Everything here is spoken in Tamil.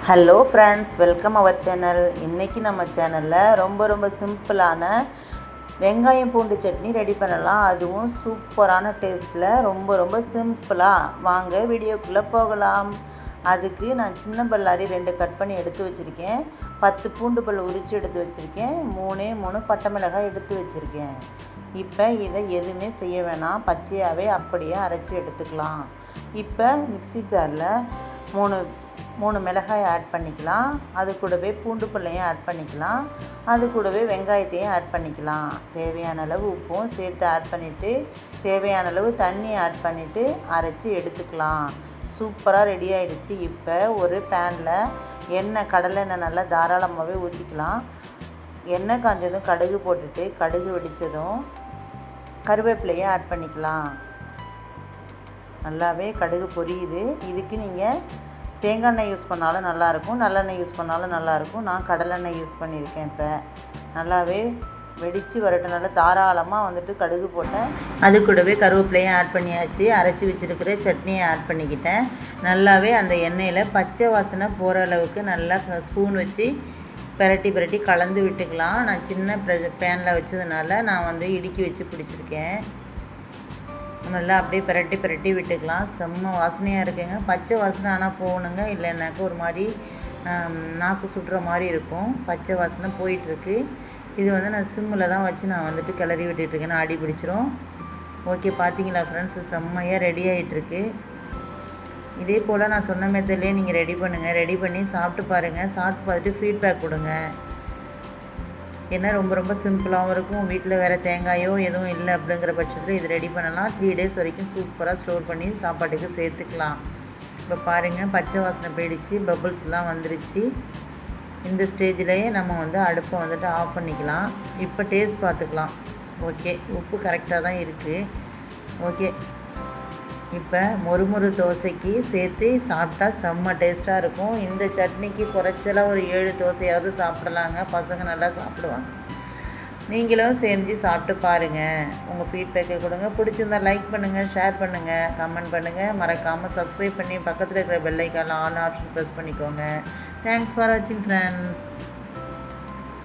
Hello friends, welcome our channel. இன்றைக்கி நம்ம சேனலில் ரொம்ப சிம்பிளான வெங்காயம் பூண்டு சட்னி ரெடி பண்ணலாம். அதுவும் சூப்பரான டேஸ்ட்டில் ரொம்ப சிம்பிளாக. வாங்க வீடியோக்குள்ளே போகலாம். அதுக்கு நான் சின்ன பல்லாரி 2 கட் பண்ணி எடுத்து வச்சுருக்கேன். 10 பூண்டு பல் உரித்து எடுத்து வச்சுருக்கேன். 3 பட்டை மிளகாய் எடுத்து வச்சுருக்கேன். இப்போ இதை எதுவுமே செய்ய வேணாம், பச்சையாகவே அப்படியே அரைச்சி எடுத்துக்கலாம். இப்போ மிக்ஸி ஜாரில் 3 மிளகாய் ஆட் பண்ணிக்கலாம். அது கூடவே பூண்டு பல்லையும் ஆட் பண்ணிக்கலாம். அது கூடவே வெங்காயத்தையும் ஆட் பண்ணிக்கலாம். தேவையான அளவு உப்பும் சேர்த்து ஆட் பண்ணிவிட்டு தேவையான அளவு தண்ணி ஆட் பண்ணிவிட்டு அரைச்சி எடுத்துக்கலாம். சூப்பராக ரெடி ஆகிடுச்சு. இப்போ ஒரு பேனில் கடலை எண்ணெய் நல்லா தாராளமாகவே ஊற்றிக்கலாம். எண்ணெய் காஞ்சதும் கடுகு போட்டுட்டு கடுகு வெடித்ததும் கருவேப்பிலையை ஆட் பண்ணிக்கலாம். நல்லாவே கடுகு பொரியுது. இதுக்கு நீங்கள் தேங்காய் எண்ணெய் யூஸ் பண்ணாலும் நல்லாயிருக்கும், நல்லெண்ணெய் யூஸ் பண்ணாலும் நல்லாயிருக்கும். நான் கடலெண்ணெய் யூஸ் பண்ணியிருக்கேன். இப்போ நல்லாவே வெடித்து வரட்டும். நல்லா தாராளமாக கடுகு போட்டேன். அது கூடவே கருவேப்பிலையும் ஆட் பண்ணியாச்சு. அரைச்சி வச்சுருக்கிற சட்னியை ஆட் பண்ணிக்கிட்டேன். நல்லாவே அந்த எண்ணெயில் பச்சை வாசனை போகிற அளவுக்கு நல்லா ஸ்பூன் வச்சு பிரட்டி கலந்து விட்டுக்கலாம். நான் சின்ன பேனில் வச்சதுனால நான் இடுக்கி வச்சு பிடிச்சிருக்கேன். நல்லா அப்படியே பிரட்டி விட்டுக்கலாம். செம்ம வாசனையாக இருக்குங்க. பச்சை வாசனை ஆனால் போகணுங்க, இல்லைன்னாக்கா ஒரு மாதிரி நாக்கு சுடுற மாதிரி இருக்கும். பச்சை வாசனை போயிட்டுருக்கு. இது நான் சிம்மில் தான் வச்சு நான் கிளறி விட்டுட்டுருக்கேன். அடி பிடிச்சிரும். ஓகே, பார்த்தீங்களா ஃப்ரெண்ட்ஸ், செம்மையாக ரெடி ஆகிட்டுருக்கு. இதே போல் நான் சொன்ன மெத்தட்லேயே நீங்கள் ரெடி பண்ணுங்கள். ரெடி பண்ணி சாப்பிட்டு பாருங்கள். சாப்பிட்டு பார்த்துட்டு ஃபீட்பேக் கொடுங்க. ஏன்னா ரொம்ப சிம்பிளாகவும் இருக்கும். வீட்டில் வேறு தேங்காயோ எதுவும் இல்லை அப்படிங்கிற பட்சத்தில் இது ரெடி பண்ணலாம். 3 days வரைக்கும் சூப்பராக ஸ்டோர் பண்ணி சாப்பாட்டுக்கு சேர்த்துக்கலாம். இப்போ பாருங்கள், பச்சை வாசனை போயிடுச்சு, பபுள்ஸ்லாம் வந்துருச்சு. இந்த ஸ்டேஜ்லேயே நம்ம அடுப்பை ஆஃப் பண்ணிக்கலாம். இப்போ டேஸ்ட் பார்த்துக்கலாம். ஓகே, உப்பு கரெக்டாக தான் இருக்குது. ஓகே, இப்போ மொறு தோசைக்கு சேர்த்து சாப்பிட்டா செம்ம டேஸ்ட்டாக இருக்கும். இந்த சட்னிக்கு குறைச்சலாக ஒரு 7 தோசையாவது சாப்பிடலாங்க. பசங்க நல்லா சாப்பிடுவாங்க. நீங்களும் செஞ்சு சாப்பிட்டு பாருங்கள். உங்கள் ஃபீட்பேக்கை கொடுங்க. பிடிச்சிருந்தால் லைக் பண்ணுங்கள், ஷேர் பண்ணுங்கள், கமெண்ட் பண்ணுங்கள். மறக்காமல் சப்ஸ்கிரைப் பண்ணி பக்கத்தில் இருக்கிற பெல் ஐக்கானில் ஆல் ஆப்ஷன் ப்ரெஸ் பண்ணிக்கோங்க. தேங்க்ஸ் ஃபார் வாட்சிங் ஃப்ரெண்ட்ஸ்.